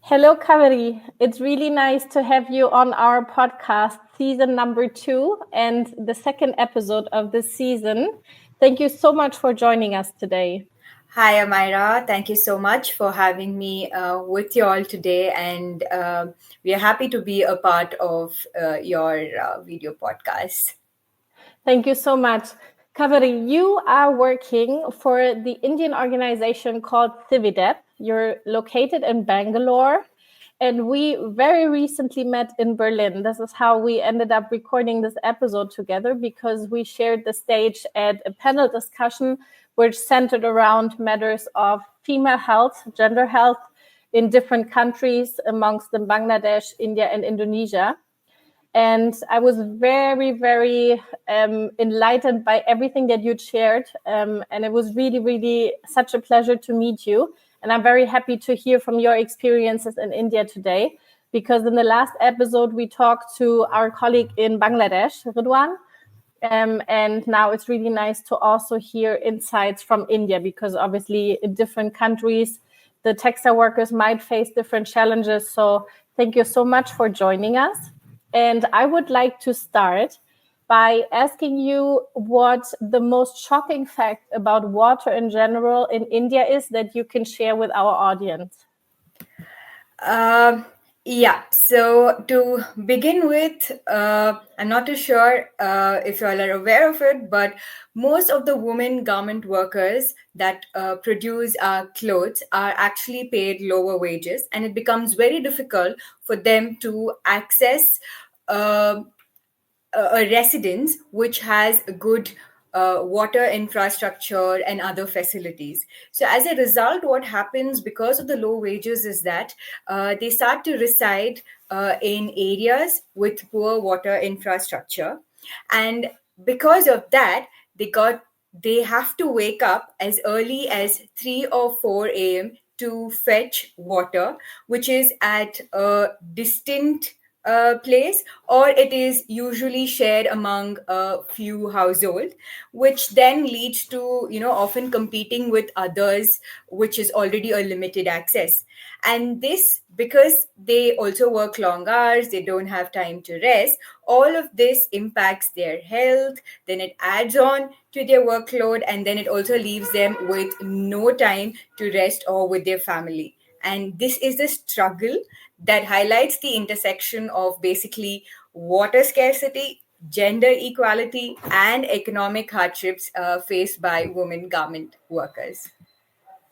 Hello, Kaveri. It's really nice to have you on our podcast, season number 2, and the second episode of this season. Thank you so much for joining us today. Hi, Amira. Thank you so much for having me with you all today. And we are happy to be a part of your video podcast. Thank you so much. Kaveri, you are working for the Indian organization called CIVIDEP. You're located in Bangalore, and we very recently met in Berlin. This is how we ended up recording this episode together, because we shared the stage at a panel discussion which centered around matters of female health, gender health in different countries, amongst them Bangladesh, India, and Indonesia. And I was very, very enlightened by everything that you'd shared. And it was really, really such a pleasure to meet you. And I'm very happy to hear from your experiences in India today, because in the last episode, we talked to our colleague in Bangladesh, Ridwan. And now it's really nice to also hear insights from India, because obviously in different countries, the textile workers might face different challenges. So thank you so much for joining us. And I would like to start by asking you what the most shocking fact about water in general in India is that you can share with our audience. Yeah, so to begin with, I'm not too sure if you all are aware of it, but most of the women garment workers that produce our clothes are actually paid lower wages, and it becomes very difficult for them to access a residence which has a good water infrastructure and other facilities. So as a result, what happens because of the low wages is that they start to reside in areas with poor water infrastructure. And because of that, they have to wake up as early as 3 or 4 a.m. to fetch water, which is at a distant place, or it is usually shared among a few households, which then leads to often competing with others, which is already a limited access. And this, because they also work long hours, they don't have time to rest, all of this impacts their health, then it adds on to their workload, and then it also leaves them with no time to rest or with their family. And this is the struggle that highlights the intersection of basically water scarcity, gender equality, and economic hardships faced by women garment workers.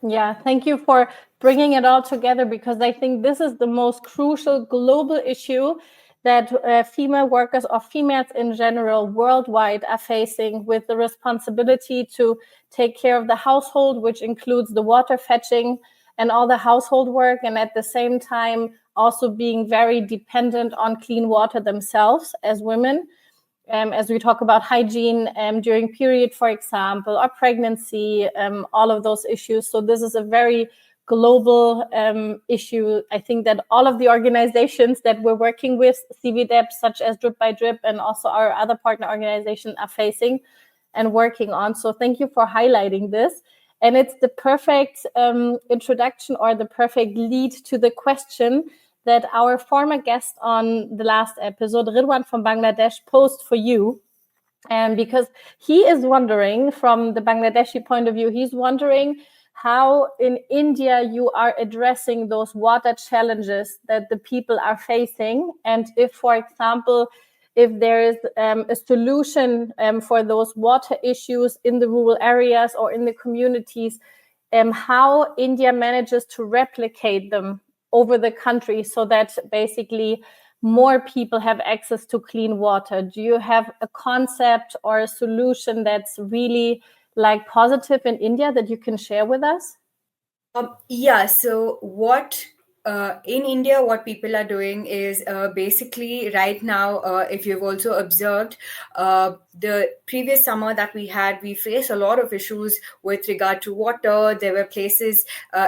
Yeah, thank you for bringing it all together, because I think this is the most crucial global issue that female workers, or females in general worldwide, are facing, with the responsibility to take care of the household, which includes the water fetching and all the household work, and at the same time also being very dependent on clean water themselves as women. As we talk about hygiene during period, for example, or pregnancy, all of those issues. So this is a very global issue. I think that all of the organizations that we're working with, CIVIDEP, such as Drip by Drip, and also our other partner organizations, are facing and working on. So thank you for highlighting this. And it's the perfect introduction, or the perfect lead to the question that our former guest on the last episode, Ridwan from Bangladesh, posed for you. Because he is wondering, from the Bangladeshi point of view, he's wondering how in India you are addressing those water challenges that the people are facing. And if, for example, if there is a solution for those water issues in the rural areas or in the communities, how India manages to replicate them over the country, so that basically more people have access to clean water. Do you have a concept or a solution that's really like positive in India that you can share with us? Yeah, so what in India, what people are doing is basically right now, if you've also observed, the previous summer that we had, we faced a lot of issues with regard to water. There were places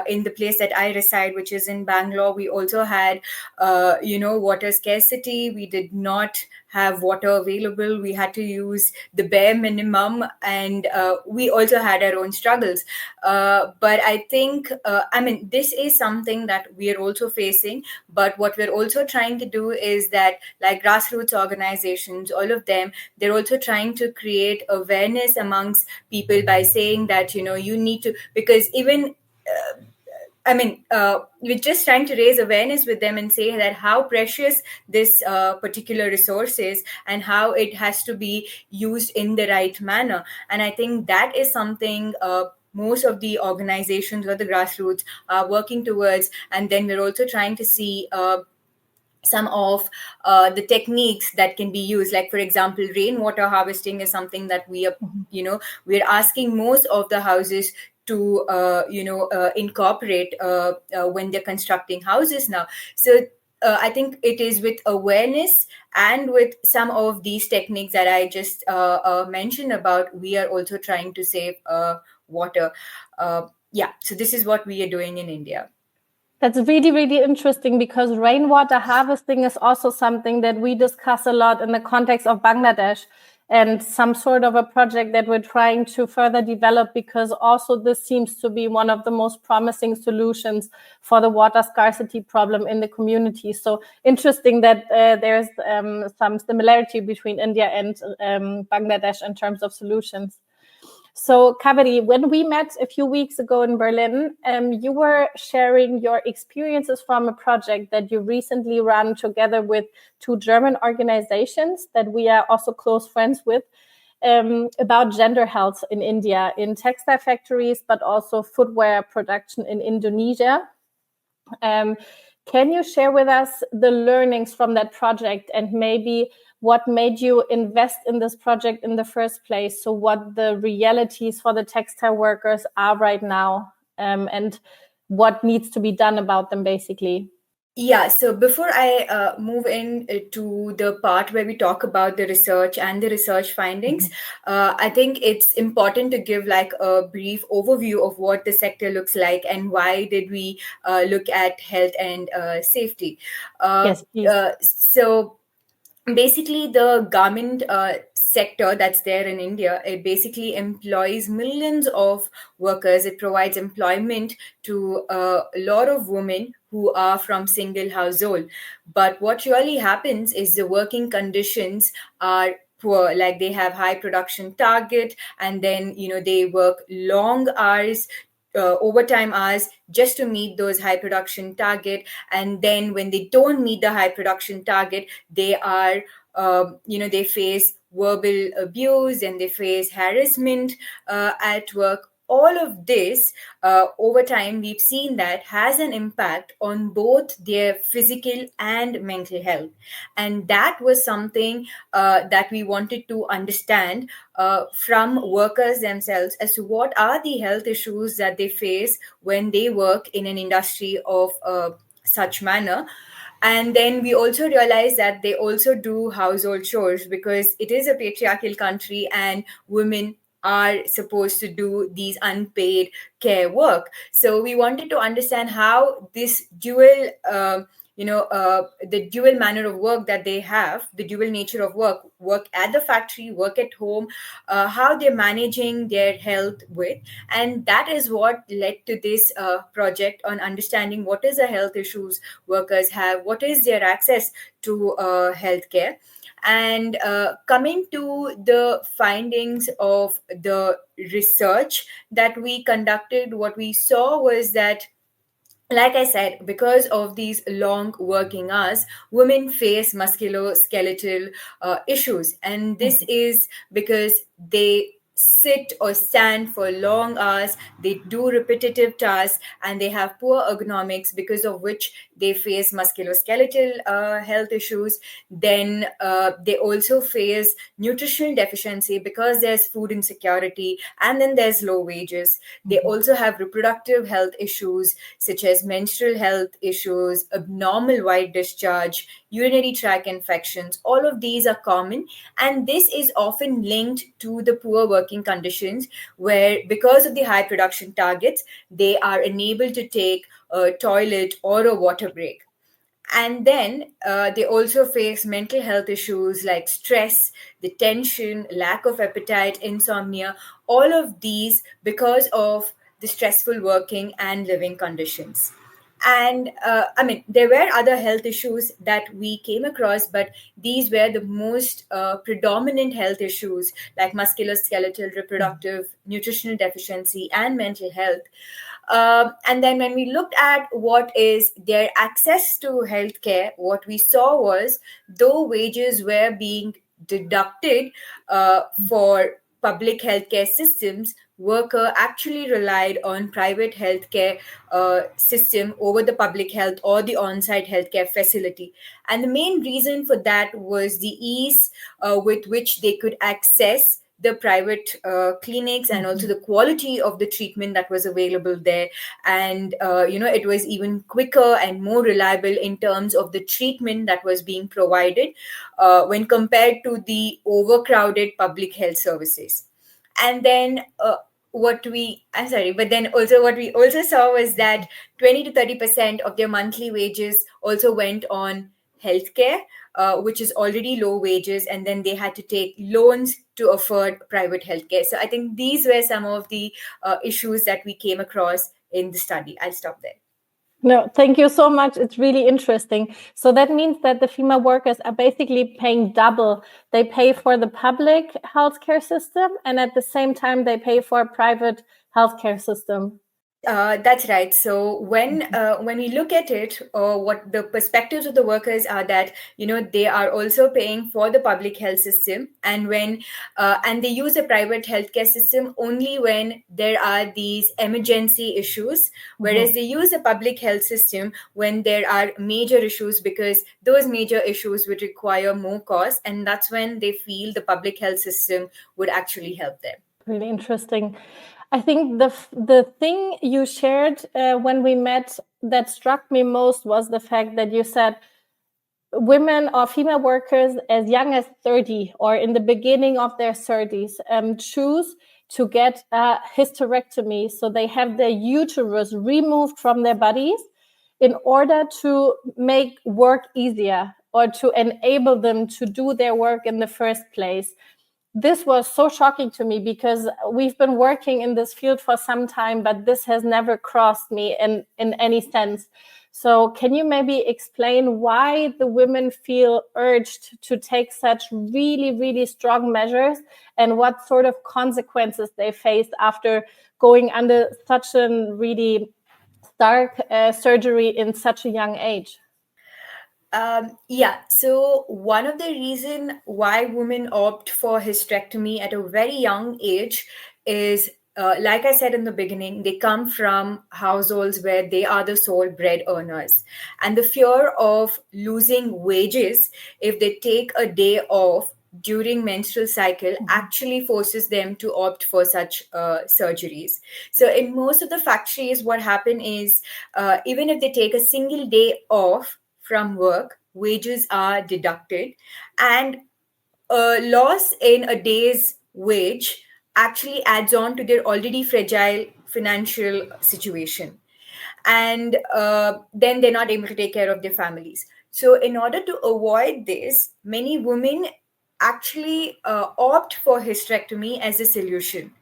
in the place that I reside, which is in Bangalore. We also had, water scarcity. We did not have water available. We had to use the bare minimum, and we also had our own struggles. But I think, this is something that we are also facing. But what we're also trying to do is that, like grassroots organizations, all of them, they're also trying to create awareness amongst people by saying that, you need to, because even we're just trying to raise awareness with them and say that how precious this particular resource is and how it has to be used in the right manner. And I think that is something most of the organizations or the grassroots are working towards. And then we're also trying to see some of the techniques that can be used, like for example rainwater harvesting is something that we are, we're asking most of the houses to incorporate when they're constructing houses now. So I think it is with awareness and with some of these techniques that I just mentioned about, we are also trying to save water. So this is what we are doing in India. That's really, really interesting, because rainwater harvesting is also something that we discuss a lot in the context of Bangladesh, and some sort of a project that we're trying to further develop, because also this seems to be one of the most promising solutions for the water scarcity problem in the community. So interesting that there's some similarity between India and Bangladesh in terms of solutions. So, Kaveri, when we met a few weeks ago in Berlin, you were sharing your experiences from a project that you recently ran together with two German organizations that we are also close friends with, about gender health in India, in textile factories, but also footwear production in Indonesia. Can you share with us the learnings from that project, and maybe what made you invest in this project in the first place? So what the realities for the textile workers are right now, and what needs to be done about them, basically? Yeah, so before I move in to the part where we talk about the research and the research findings, I think it's important to give like a brief overview of what the sector looks like and why did we look at health and safety. Yes, please. So basically the garment sector that's there in India, it basically employs millions of workers. It provides employment to a lot of women who are from single household. But what really happens is the working conditions are poor. Like they have high production target, and then they work long hours, overtime hours, just to meet those high production target. And then when they don't meet the high production target, they are they face verbal abuse and they face harassment at work. All of this over time, we've seen that has an impact on both their physical and mental health. And that was something that we wanted to understand from workers themselves, as to what are the health issues that they face when they work in an industry of such manner. And then we also realized that they also do household chores, because it is a patriarchal country and women are supposed to do these unpaid care work. So we wanted to understand how this dual the dual manner of work that they have, the dual nature of work at the factory, work at home, how they're managing their health with. And that is what led to this project on understanding what is the health issues workers have, what is their access to healthcare. And coming to the findings of the research that we conducted, what we saw was that, like I said, because of these long working hours, women face musculoskeletal issues. And this is because they sit or stand for long hours, they do repetitive tasks, and they have poor ergonomics, because of which they face musculoskeletal health issues. Then they also face nutritional deficiency, because there's food insecurity, and then there's low wages. They also have reproductive health issues, such as menstrual health issues, abnormal white discharge, urinary tract infections. All of these are common, and this is often linked to the poor working conditions, where because of the high production targets, they are unable to take a toilet or a water break. And then they also face mental health issues like stress, the tension, lack of appetite, insomnia, all of these because of the stressful working and living conditions. And there were other health issues that we came across, but these were the most predominant health issues, like musculoskeletal, reproductive, nutritional deficiency, and mental health. And then when we looked at what is their access to healthcare, what we saw was, though wages were being deducted for public healthcare systems, worker actually relied on private healthcare system over the public health or the on-site healthcare facility. And the main reason for that was the ease with which they could access the private clinics, and also the quality of the treatment that was available there. And it was even quicker and more reliable in terms of the treatment that was being provided when compared to the overcrowded public health services. And then what we also saw was that 20 to 30% of their monthly wages also went on healthcare, which is already low wages, and then they had to take loans to afford private healthcare. So I think these were some of the issues that we came across in the study. I'll stop there. No, thank you so much. It's really interesting. So that means that the female workers are basically paying double. They pay for the public healthcare system, and at the same time, they pay for a private healthcare system. That's right. So when we look at it, what the perspectives of the workers are, that they are also paying for the public health system, and and they use a private healthcare system only when there are these emergency issues, whereas they use a public health system when there are major issues, because those major issues would require more cost, and that's when they feel the public health system would actually help them. Really interesting. I think the thing you shared when we met that struck me most was the fact that you said women or female workers as young as 30 or in the beginning of their 30s choose to get a hysterectomy. So they have their uterus removed from their bodies in order to make work easier or to enable them to do their work in the first place. This was so shocking to me because we've been working in this field for some time, but this has never crossed me in any sense. So can you maybe explain why the women feel urged to take such really, really strong measures, and what sort of consequences they face after going under such a really stark surgery in such a young age? So one of the reason why women opt for hysterectomy at a very young age is, like I said in the beginning, they come from households where they are the sole bread earners. And the fear of losing wages if they take a day off during menstrual cycle actually forces them to opt for such surgeries. So in most of the factories, what happen is, even if they take a single day off from work, wages are deducted, and a loss in a day's wage actually adds on to their already fragile financial situation. And then they're not able to take care of their families. So in order to avoid this, many women actually opt for hysterectomy as a solution.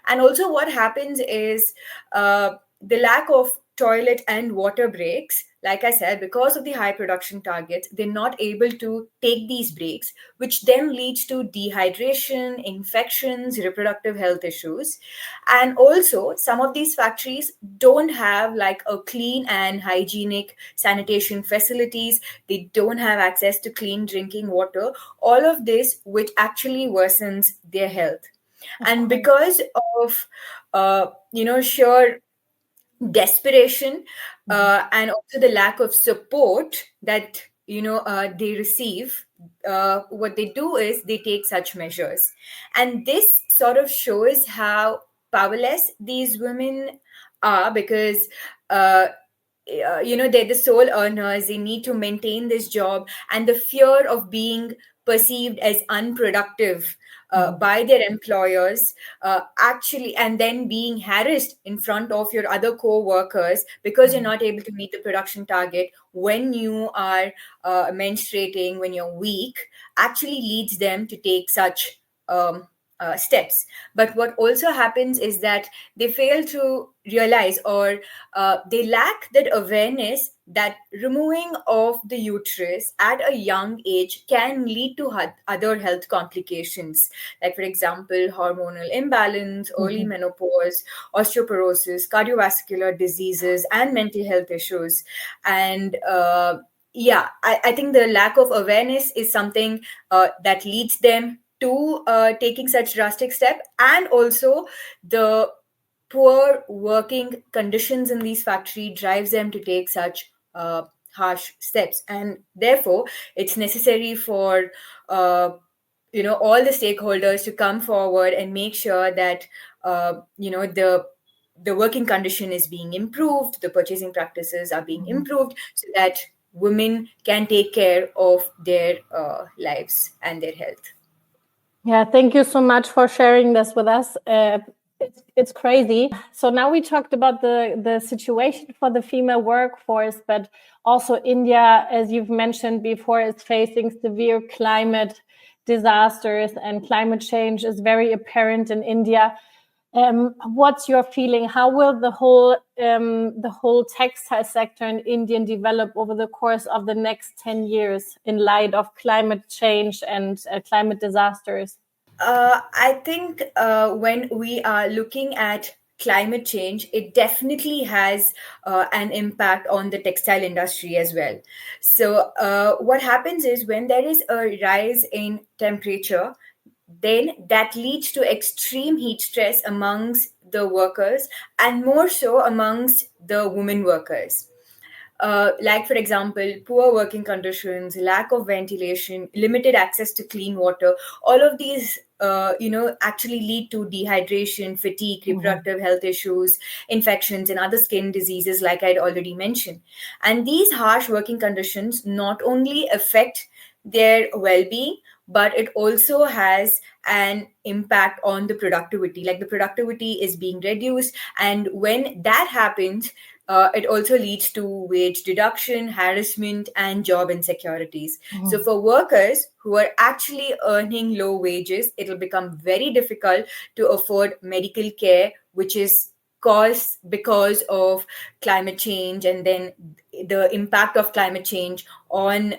And also what happens is, the lack of toilet and water breaks, like I said, because of the high production targets, they're not able to take these breaks, which then leads to dehydration, infections, reproductive health issues. And also, some of these factories don't have like a clean and hygienic sanitation facilities. They don't have access to clean drinking water. All of this, which actually worsens their health. And because of sheer desperation, and also the lack of support that they receive, what they do is they take such measures. And this sort of shows how powerless these women are, because they're the sole earners. They need to maintain this job, and the fear of being perceived as unproductive by their employers, actually, and then being harassed in front of your other co-workers because you're not able to meet the production target when you are menstruating, when you're weak, actually leads them to take such steps. But what also happens is that they fail to realize, or they lack that awareness that removing of the uterus at a young age can lead to other health complications, like, for example, hormonal imbalance, early Mhm. menopause, osteoporosis, cardiovascular diseases, and mental health issues. And yeah, I think the lack of awareness is something that leads them to taking such drastic step, and also the poor working conditions in these factory drives them to take such harsh steps. And therefore it's necessary for all the stakeholders to come forward and make sure that the working condition is being improved, the purchasing practices are being Mhm. improved, so that women can take care of their lives and their health. Yeah, thank you so much for sharing this with us. It's crazy. So now we talked about the situation for the female workforce, but also India, as you've mentioned before, is facing severe climate disasters, and climate change is very apparent in India. What's your feeling? How will the whole textile sector in India develop over the course of the next 10 years in light of climate change and climate disasters? I think when we are looking at climate change, it definitely has an impact on the textile industry as well. So, what happens is when there is a rise in temperature, then that leads to extreme heat stress amongst the workers, and more so amongst the women workers. Like, for example, poor working conditions, lack of ventilation, limited access to clean water, all of these actually lead to dehydration, fatigue, Mhm. reproductive health issues, infections, and other skin diseases, like I'd already mentioned. And these harsh working conditions not only affect their well-being, but it also has an impact on the productivity. Like, the productivity is being reduced, and when that happens, it also leads to wage deduction, harassment, and job insecurities. So, Mhm. for workers who are actually earning low wages, it'll become very difficult to afford medical care, which is caused because of climate change, and then the impact of climate change on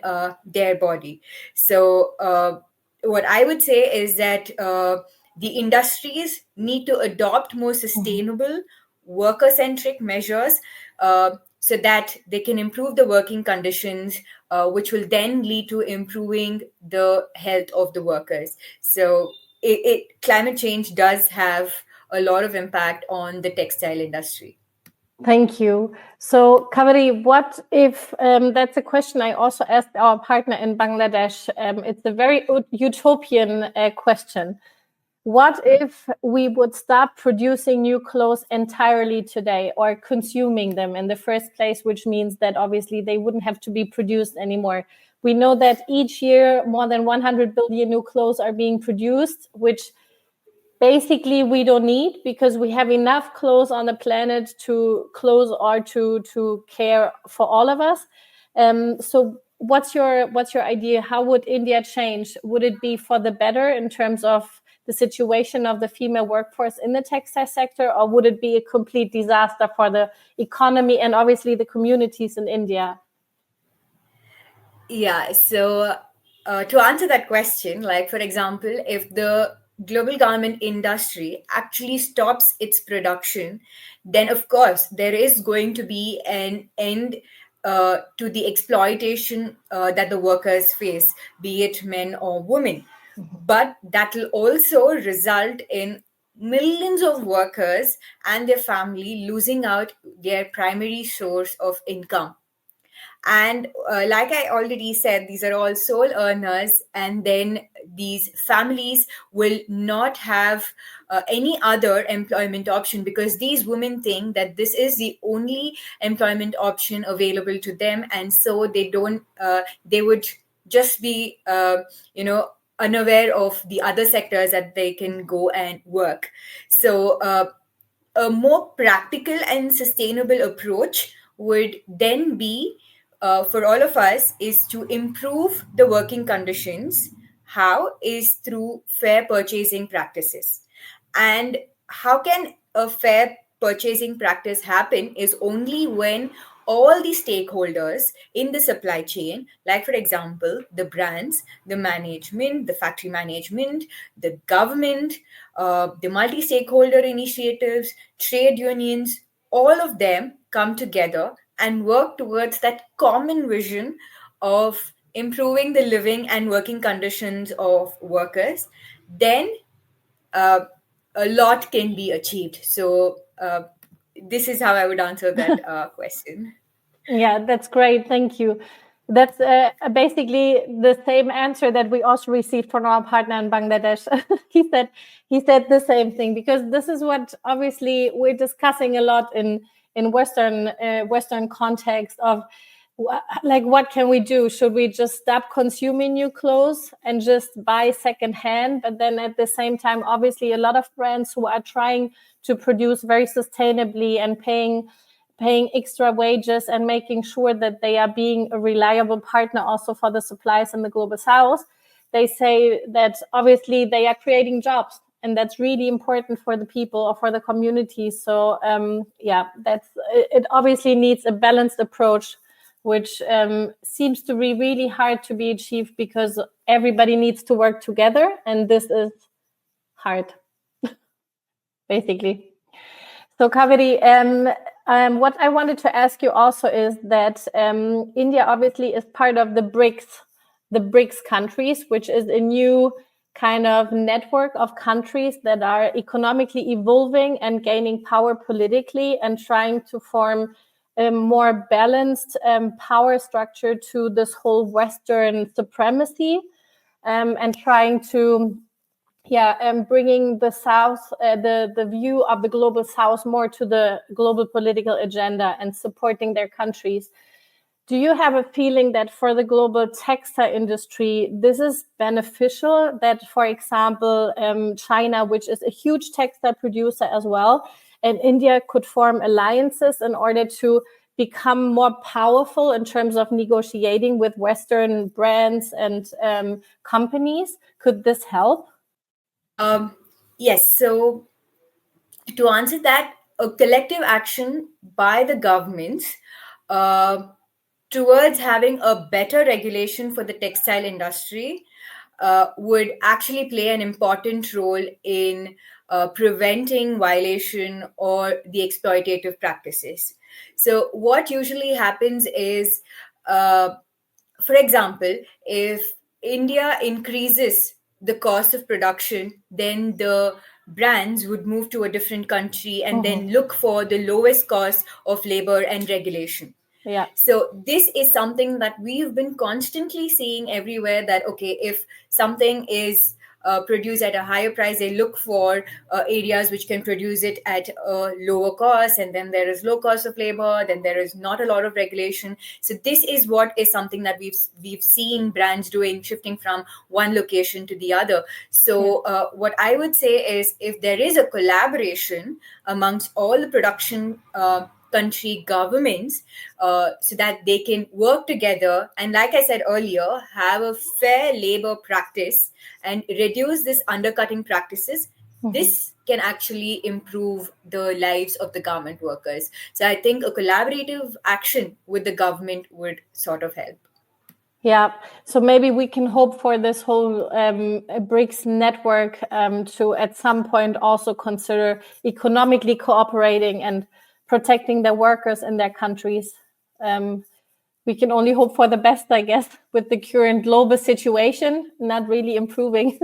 their body. So, what I would say is that the industries need to adopt more Mhm. sustainable, worker centric measures, so that they can improve the working conditions, which will then lead to improving the health of the workers. So, climate change does have a lot of impact on the textile industry. Thank you. So, Kaveri, what if that's a question I also asked our partner in Bangladesh? It's a very utopian question. What if we would stop producing new clothes entirely today, or consuming them in the first place, which means that obviously they wouldn't have to be produced anymore? We know that each year more than 100 billion new clothes are being produced, which basically we don't need, because we have enough clothes on the planet to clothe or to care for all of us. So what's your idea? How would India change? Would it be for the better in terms of the situation of the female workforce in the textile sector, or would it be a complete disaster for the economy and obviously the communities in India? Yeah, so to answer that question, like, for example, if the global garment industry actually stops its production, then of course there is going to be an end to the exploitation that the workers face, be it men or women. But that will also result in millions of workers and their family losing out their primary source of income. And like I already said, these are all sole earners, and then these families will not have any other employment option, because these women think that this is the only employment option available to them, and so they would just be unaware of the other sectors that they can go and work. So, a more practical and sustainable approach would then be, for all of us, is to improve the working conditions, how is through fair purchasing practices. And how can a fair purchasing practice happen is only when all the stakeholders in the supply chain, like for example, the brands, the management, the factory management, the government, the multi stakeholder initiatives, trade unions, all of them come together and work towards that common vision of improving the living and working conditions of workers, then uh, a lot can be achieved. So, this is how I would answer that question. Yeah, that's great. Thank you. That's basically the same answer that we also received from our partner in Bangladesh. he said the same thing, because this is what obviously we're discussing a lot in Western context of like, what can we do? Should we just stop consuming new clothes and just buy secondhand? But then at the same time, obviously, a lot of brands who are trying to produce very sustainably and paying extra wages and making sure that they are being a reliable partner also for the supplies in the global south, they say that obviously they are creating jobs, and that's really important for the people or for the community. So it obviously needs a balanced approach, which seems to be really hard to be achieved because everybody needs to work together, and this is hard, basically. So, Kaveri, what I wanted to ask you also is that India obviously is part of the BRICS countries, which is a new kind of network of countries that are economically evolving and gaining power politically and trying to form a more balanced power structure to this whole Western supremacy, and trying to bringing the South, the view of the global South more to the global political agenda and supporting their countries. Do you have a feeling that for the global textile industry, this is beneficial? That, for example, China, which is a huge textile producer as well, and India could form alliances in order to become more powerful in terms of negotiating with Western brands and companies? Could this help? Yes. So, to answer that, a collective action by the governments uh, towards having a better regulation for the textile industry would actually play an important role in preventing violation or the exploitative practices. So, what usually happens is, for example, if India increases the cost of production, then the brands would move to a different country and then look for the lowest cost of labor and regulation. Yeah. So this is something that we've been constantly seeing everywhere, that okay, if something is produced at a higher price, they look for areas which can produce it at a lower cost, and then there is low cost of labor, then there is not a lot of regulation. So this is what is something that we've seen brands doing, shifting from one location to the other. So what I would say is, if there is a collaboration amongst all the production country governments, so that they can work together and, like I said earlier, have a fair labor practice and reduce this undercutting practices, this can actually improve the lives of the garment workers. So I think a collaborative action with the government would sort of help. Yeah, so maybe we can hope for this whole BRICS network to at some point also consider economically cooperating and protecting their workers in their countries. We can only hope for the best, I guess, with the current global situation not really improving.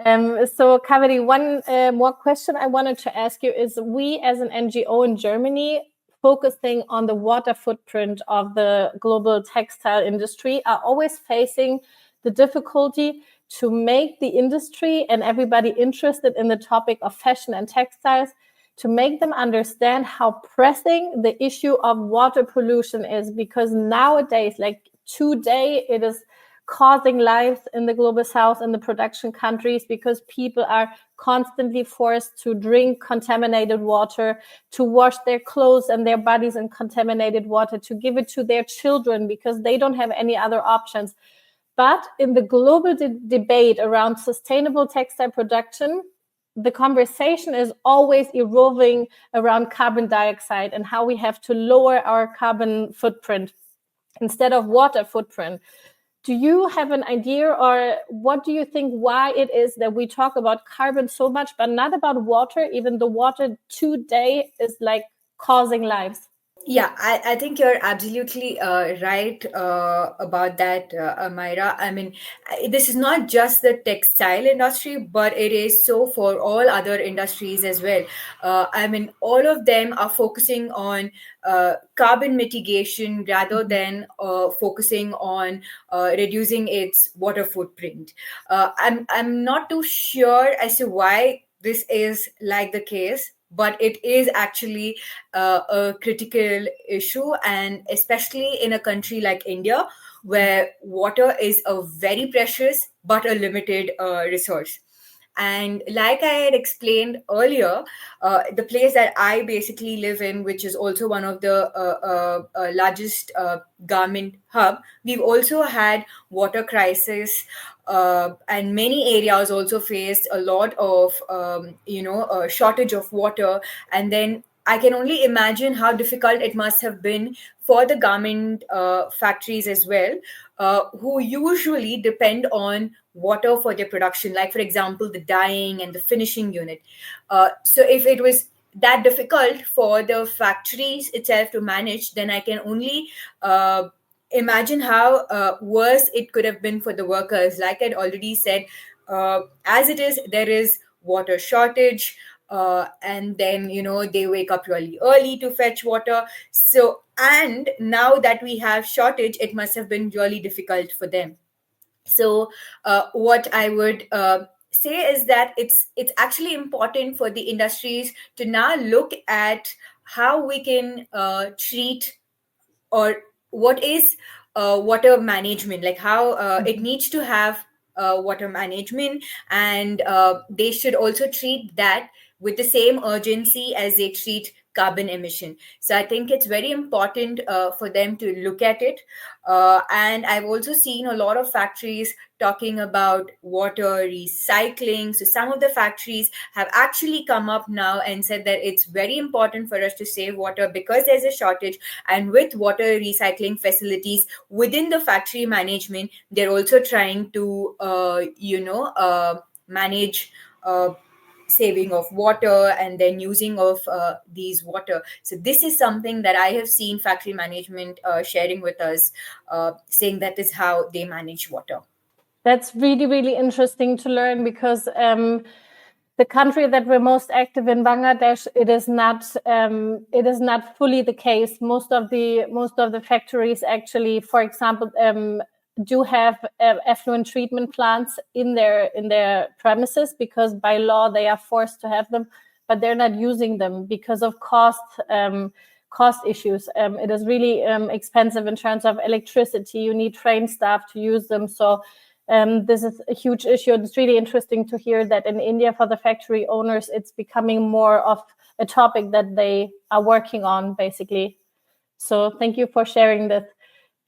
So, Kaveri, one more question I wanted to ask you is, we as an NGO in Germany, focusing on the water footprint of the global textile industry, are always facing the difficulty to make the industry and everybody interested in the topic of fashion and textiles, to make them understand how pressing the issue of water pollution is. Because nowadays, like today, it is causing lives in the global south and the production countries, because people are constantly forced to drink contaminated water, to wash their clothes and their bodies in contaminated water, to give it to their children because they don't have any other options. But in the global debate around sustainable textile production, the conversation is always evolving around carbon dioxide and how we have to lower our carbon footprint instead of water footprint. Do you have an idea, or what do you think why it is that we talk about carbon so much, but not about water, even though water today is like causing lives? Yeah, I think you're absolutely right about that, Amira. I mean, this is not just the textile industry, but it is so for all other industries as well. I mean, all of them are focusing on carbon mitigation rather than focusing on reducing its water footprint. I'm not too sure as to why this is like the case, but it is actually a critical issue, and especially in a country like India, where water is a very precious but a limited resource. And like I had explained earlier, the place that I basically live in, which is also one of the largest garment hub, we've also had water crisis, and many areas also faced a lot of shortage of water. And then I can only imagine how difficult it must have been for the garment factories as well, who usually depend on water for their production, like, for example, the dyeing and the finishing unit. So if it was that difficult for the factories itself to manage, then I can only imagine how worse it could have been for the workers. Like I'd already said, as it is, there is water shortage, and then they wake up really early to fetch water. So, and now that we have shortage, it must have been really difficult for them. So what I would say is that it's actually important for the industries to now look at how we can treat, or what is water management, like how it needs to have water management, and they should also treat that with the same urgency as they treat carbon emission. So I think it's very important for them to look at it. And I've also seen a lot of factories talking about water recycling. So some of the factories have actually come up now and said that it's very important for us to save water because there's a shortage. And with water recycling facilities within the factory management, they're also trying to manage saving of water and then using of these water. So this is something that I have seen factory management sharing with us, saying that is how they manage water. That's really, really interesting to learn, because the country that we're most active in, Bangladesh, it is not fully the case. Most of the factories actually, for example, do have effluent treatment plants in their premises, because by law they are forced to have them, but they're not using them because of cost issues. It is really expensive in terms of electricity. You need trained staff to use them. So this is a huge issue. It's really interesting to hear that in India, for the factory owners, it's becoming more of a topic that they are working on, basically. So thank you for sharing this.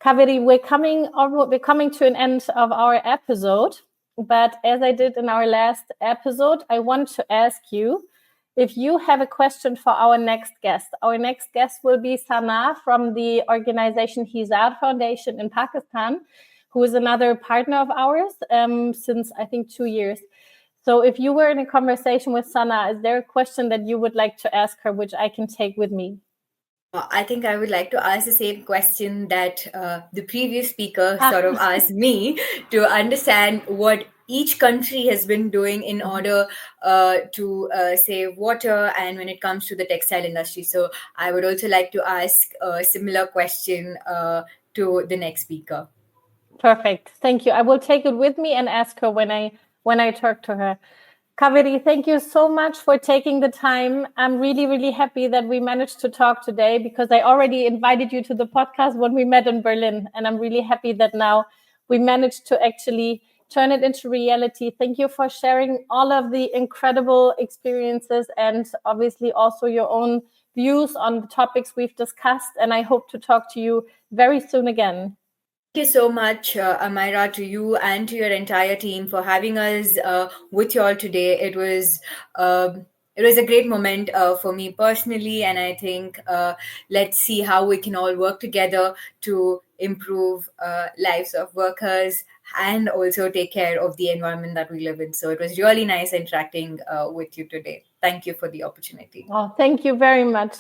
Kaveri, we're coming to an end of our episode. But as I did in our last episode, I want to ask you if you have a question for our next guest. Our next guest will be Sanaa from the organization Hisar Foundation in Pakistan, who is another partner of ours since, I think, 2 years. So if you were in a conversation with Sanaa, is there a question that you would like to ask her, which I can take with me? I think I would like to ask the same question that the previous speaker sort of asked me, to understand what each country has been doing in order to save water, and when it comes to the textile industry. So I would also like to ask a similar question to the next speaker. Perfect. Thank you. I will take it with me and ask her when I talk to her. Kaveri, thank you so much for taking the time. I'm really, really happy that we managed to talk today, because I already invited you to the podcast when we met in Berlin. And I'm really happy that now we managed to actually turn it into reality. Thank you for sharing all of the incredible experiences, and obviously also your own views on the topics we've discussed. And I hope to talk to you very soon again. Thank you so much, Amira, to you and to your entire team for having us with you all today. It was a great moment for me personally, and I think let's see how we can all work together to improve lives of workers and also take care of the environment that we live in. So it was really nice interacting with you today. Thank you for the opportunity. Oh, thank you very much.